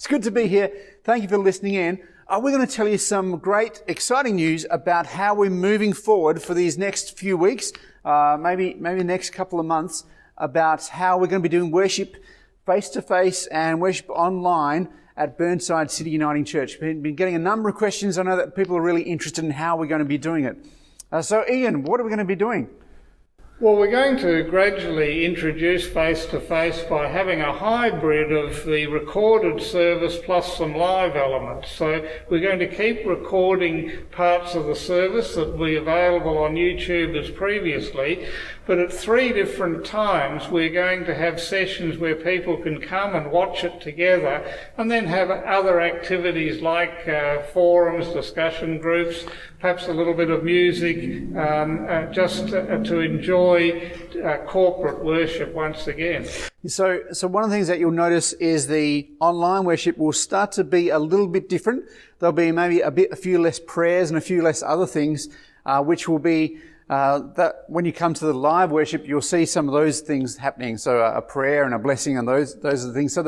It's good to be here. Thank you for listening in. We're going to tell you some great, exciting news about how we're moving forward for these next few weeks, maybe next couple of months, about how we're going to be doing worship face-to-face and worship online at Burnside City Uniting Church. We've been getting a number of questions. I know that people are really interested in how we're going to be doing it. So Ian, what are we going to be doing? Well, we're going to gradually introduce face-to-face by having a hybrid of the recorded service plus some live elements. So we're going to keep recording parts of the service that will be available on YouTube as previously, but at 3 different times we're going to have sessions where people can come and watch it together, and then have other activities like forums, discussion groups, perhaps a little bit of music, just to enjoy corporate worship once again. So one of the things that you'll notice is the online worship will start to be a little bit different. There'll be maybe a few less prayers and a few less other things, which will be that when you come to the live worship, you'll see some of those things happening. So a prayer and a blessing, and those are the things. So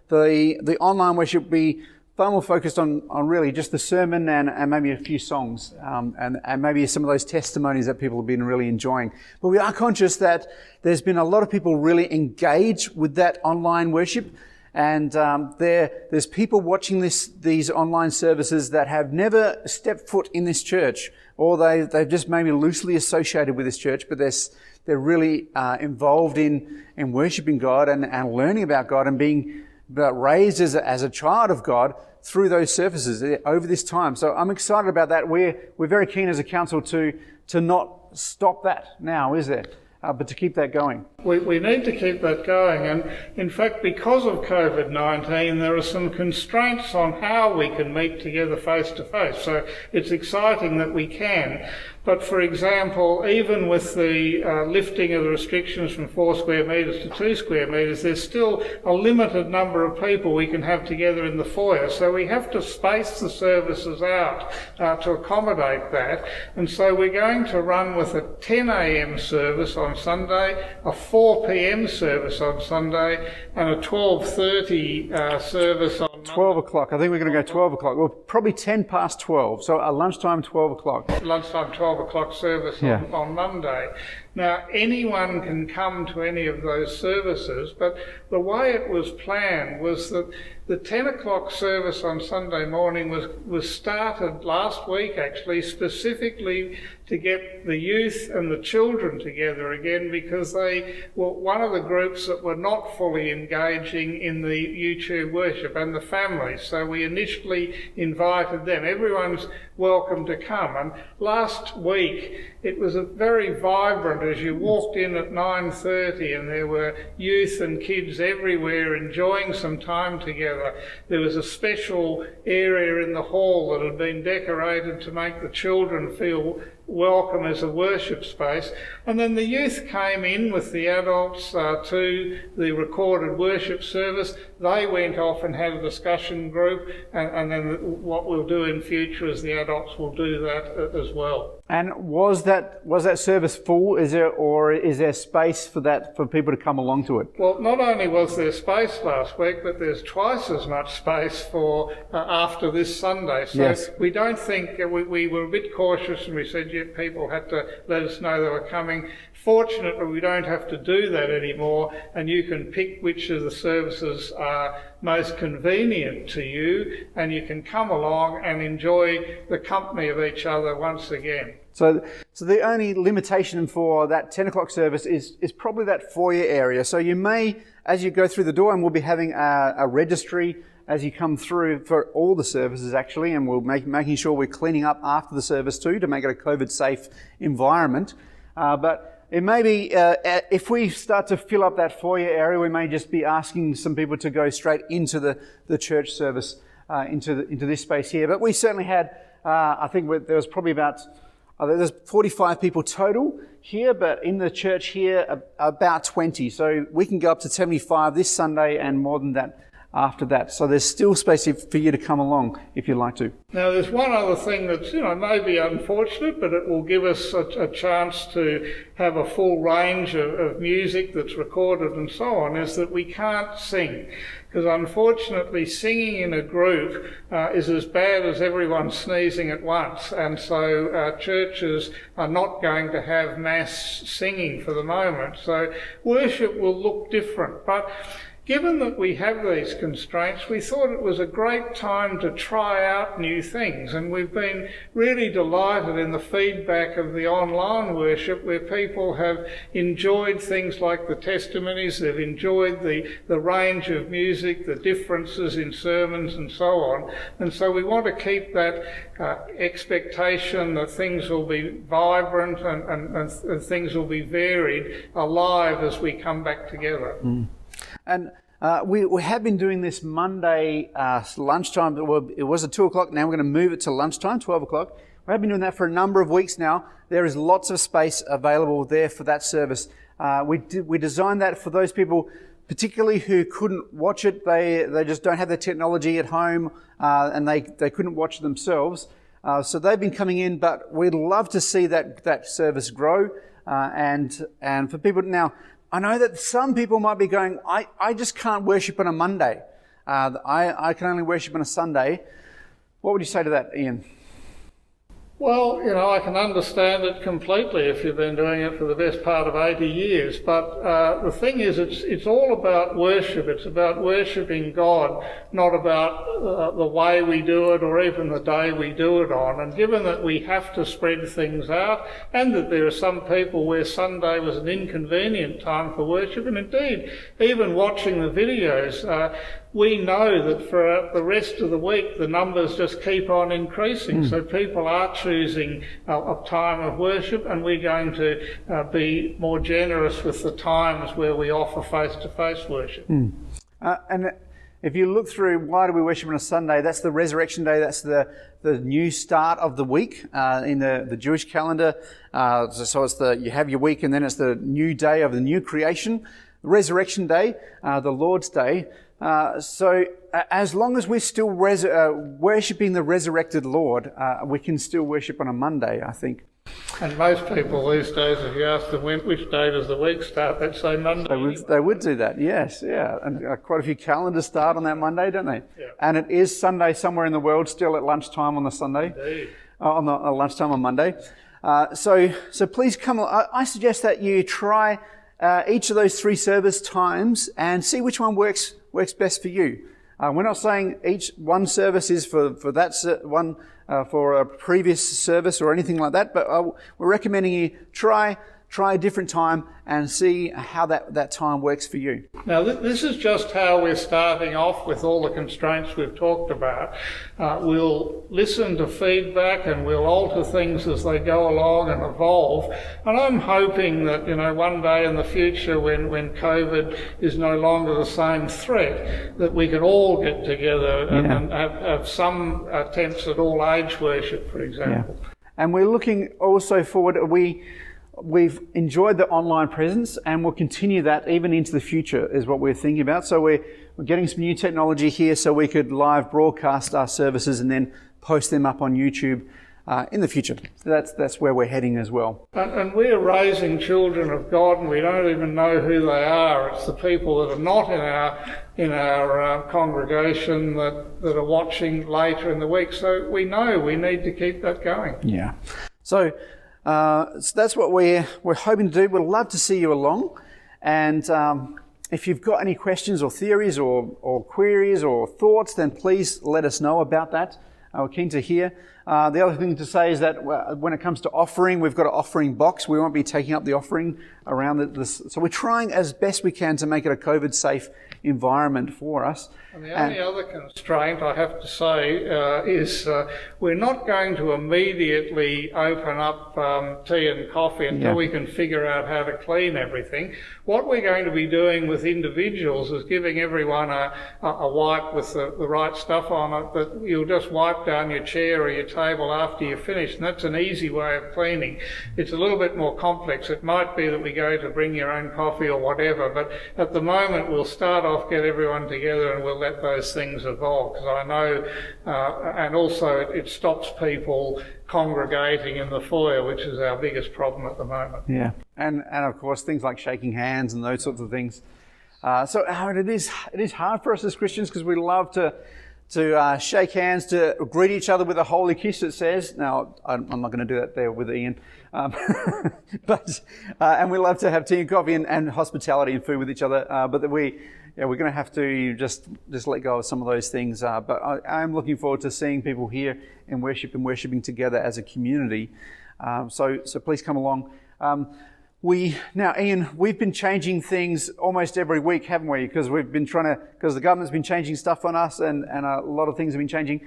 the online worship will be far more focused on really just the sermon and maybe a few songs, and maybe some of those testimonies that people have been really enjoying. But we are conscious that there's been a lot of people really engaged with that online worship, and there's people watching these online services that have never stepped foot in this church, or they've just maybe loosely associated with this church, but they're really involved in worshiping God and learning about God and being raised as a child of God through those services over this time. So I'm excited about that. We're very keen as a council to not stop that now, is there? But to keep that going. We need to keep that going, and in fact, because of COVID-19, there are some constraints on how we can meet together face to face. So it's exciting that we can. But for example, even with the lifting of the restrictions from 4 square metres to 2 square metres, there's still a limited number of people we can have together in the foyer. So we have to space the services out to accommodate that. And so we're going to run with a 10 a.m. service on Sunday, a 4 p.m. service on Sunday, and a 12:30 service on 12 o'clock. I think we're going to go 12 o'clock. Well, probably 10 past 12. So a lunchtime 12 o'clock. Lunchtime 12 o'clock service on Monday. Now, anyone can come to any of those services, but the way it was planned was that the 10 o'clock service on Sunday morning was started last week, actually, specifically to get the youth and the children together again, because they were one of the groups that were not fully engaging in the YouTube worship, and the families. So we initially invited them. Everyone's welcome to come. And last week, it was a very vibrant, as you walked in at 9:30, and there were youth and kids everywhere enjoying some time together. There was a special area in the hall that had been decorated to make the children feel welcome as a worship space. And then the youth came in with the adults to the recorded worship service. They went off and had a discussion group, and then what we'll do in future is the adults will do that as well. And was that service full? Is there space for people to come along to it? Well, not only was there space last week, but there's twice as much space for after this Sunday. So yes. We don't think we were a bit cautious, and we said people had to let us know they were coming. Fortunately, we don't have to do that anymore, and you can pick which of the services are most convenient to you, and you can come along and enjoy the company of each other once again. So the only limitation for that 10 o'clock service is probably that foyer area. So you may, as you go through the door, and we'll be having a registry as you come through for all the services actually, and we'll making sure we're cleaning up after the service too to make it a COVID-safe environment. But it may be, if we start to fill up that foyer area, we may just be asking some people to go straight into the church service, into this space here. But we certainly had, I think there was probably there's 45 people total here, but in the church here, about 20. So we can go up to 75 this Sunday and more than that after that. So there's still space for you to come along if you'd like to. Now, there's one other thing that's, maybe unfortunate, but it will give us a chance to have a full range of music that's recorded and so on, is that we can't sing. Because unfortunately, singing in a group is as bad as everyone sneezing at once. And so churches are not going to have mass singing for the moment. So worship will look different. But given that we have these constraints, we thought it was a great time to try out new things. And we've been really delighted in the feedback of the online worship, where people have enjoyed things like the testimonies, they've enjoyed the range of music, the differences in sermons and so on. And so we want to keep that expectation that things will be vibrant and things will be varied, alive as we come back together. And we have been doing this Monday lunchtime. It was at 2 o'clock. Now we're going to move it to lunchtime, 12 o'clock. We have been doing that for a number of weeks now. There is lots of space available there for that service. We designed that for those people, particularly who couldn't watch it. They just don't have the technology at home, and they couldn't watch it themselves. So they've been coming in, but we'd love to see that service grow. And for people now, I know that some people might be going, I just can't worship on a Monday. I can only worship on a Sunday. What would you say to that, Ian? Well, I can understand it completely if you've been doing it for the best part of 80 years. But the thing is, it's all about worship. It's about worshipping God, not about the way we do it or even the day we do it on. And given that we have to spread things out, and that there are some people where Sunday was an inconvenient time for worship, and indeed, even watching the videos, we know that for the rest of the week, the numbers just keep on increasing. So people are choosing a time of worship, and we're going to be more generous with the times where we offer face-to-face worship. And if you look through, why do we worship on a Sunday? That's the resurrection day. That's the new start of the week in the Jewish calendar. So it's you have your week, and then it's the new day of the new creation. The resurrection day, the Lord's day. So as long as we're still worshipping the resurrected Lord, we can still worship on a Monday, I think. And most people these days, if you ask them which day does the week start, they'd say Monday. They would do that, yes, yeah. And quite a few calendars start on that Monday, don't they? Yeah. And it is Sunday somewhere in the world still at lunchtime on the Sunday. Indeed. On the lunchtime on Monday. So please come. I suggest that you try each of those 3 service times and see which one works best for you. We're not saying one service is for that one for a previous service or anything like that, but we're recommending you try a different time and see how that time works for you. Now, this is just how we're starting off with all the constraints we've talked about. We'll listen to feedback and we'll alter things as they go along and evolve. And I'm hoping that, one day in the future when COVID is no longer the same threat, that we can all get together and have some attempts at all age worship, for example. Yeah. And we're looking also forward. We've enjoyed the online presence, and we'll continue that even into the future, is what we're thinking about. So we're getting some new technology here so we could live broadcast our services and then post them up on YouTube in the future. So that's where we're heading as well. And we're raising children of God, and we don't even know who they are. It's the people that are not in our congregation that are watching later in the week. So we know we need to keep that going. Yeah. So that's what we're hoping to do. We'd love to see you along. And if you've got any questions or theories or queries or thoughts, then please let us know about that. We're keen to hear. The other thing to say is that when it comes to offering, we've got an offering box. We won't be taking up the offering around this. So we're trying as best we can to make it a COVID-safe environment for us. And the only other constraint I have to say is we're not going to immediately open up tea and coffee until we can figure out how to clean everything. What we're going to be doing with individuals is giving everyone a wipe with the right stuff on it that you'll just wipe down your chair or your table after you finish, and that's an easy way of cleaning. It's a little bit more complex. It might be that we go to bring your own coffee or whatever, but at the moment we'll start off, get everyone together, and we'll let those things evolve, because I know, and also it stops people congregating in the foyer, which is our biggest problem at the moment. Yeah, and of course things like shaking hands and those sorts of things. So it is hard for us as Christians, because we love to shake hands, to greet each other with a holy kiss, it says. Now, I'm not going to do that there with Ian. But we love to have tea and coffee and hospitality and food with each other. But we're going to have to just let go of some of those things. But I'm looking forward to seeing people here in worship and worshiping together as a community. So please come along. Ian, we've been changing things almost every week, haven't we? Because because the government's been changing stuff on us, and a lot of things have been changing.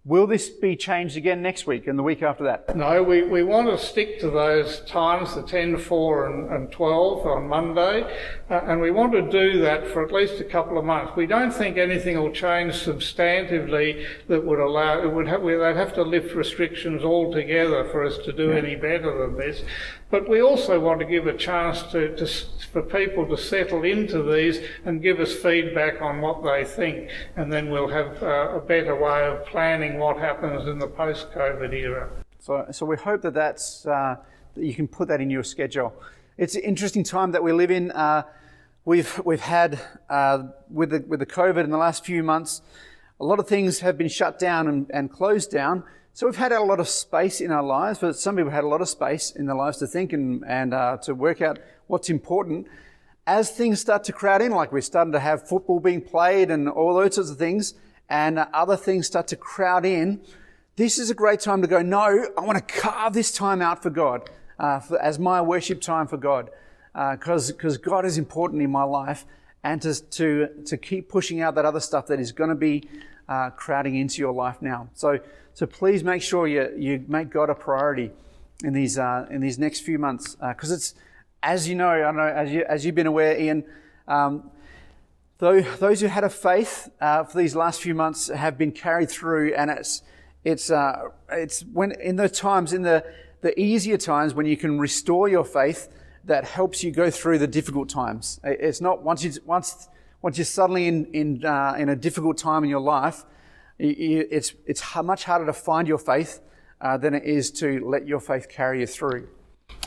Will this be changed again next week and the week after that? No, we want to stick to those times, the 10, 4 and 12 on Monday, and we want to do that for at least a couple of months. We don't think anything will change substantively that would allow, they'd have to lift restrictions altogether for us to do any better than this. But we also want to give a chance for people to settle into these and give us feedback on what they think, and then we'll have a better way of planning what happens in the post-COVID era. So we hope that you can put that in your schedule. It's an interesting time that we live in. We've had with the COVID in the last few months, a lot of things have been shut down and closed down. So we've had a lot of space in our lives, but some people had a lot of space in their lives to think and to work out what's important. As things start to crowd in, like we're starting to have football being played and all those sorts of things, and other things start to crowd in, this is a great time to go, no, I want to carve this time out for God, as my worship time for God, because God is important in my life, and to keep pushing out that other stuff that is going to be crowding into your life now. So please make sure you make God a priority in these next few months, because it's, as you know, I know as you've been aware, Ian, those who had a faith for these last few months have been carried through, and it's when in the times, in the easier times, when you can restore your faith, that helps you go through the difficult times. It's not once you're suddenly in a difficult time in your life. It's much harder to find your faith than it is to let your faith carry you through.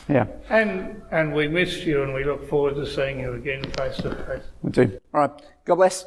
Yeah. And we missed you, and we look forward to seeing you again face to face. We do. All right. God bless.